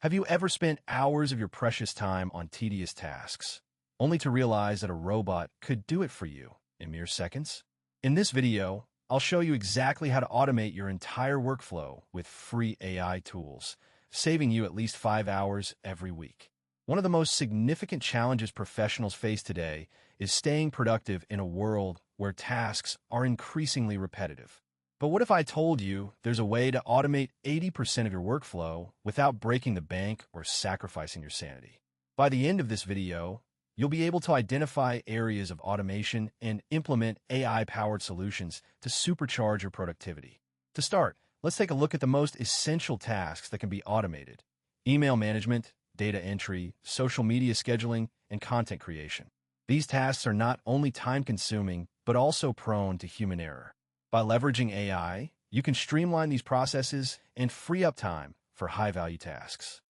Have you ever spent hours of your precious time on tedious tasks, only to realize that a robot could do it for you in mere seconds? In this video, I'll show you exactly how to automate your entire workflow with free AI tools, saving you at least 5 hours every week. One of the most significant challenges professionals face today is staying productive in a world where tasks are increasingly repetitive. But what if I told you there's a way to automate 80% of your workflow without breaking the bank or sacrificing your sanity? By the end of this video, you'll be able to identify areas of automation and implement AI-powered solutions to supercharge your productivity. To start, let's take a look at the most essential tasks that can be automated: email management, data entry, social media scheduling, and content creation. These tasks are not only time-consuming, but also prone to human error. By leveraging AI, you can streamline these processes and free up time for high-value tasks.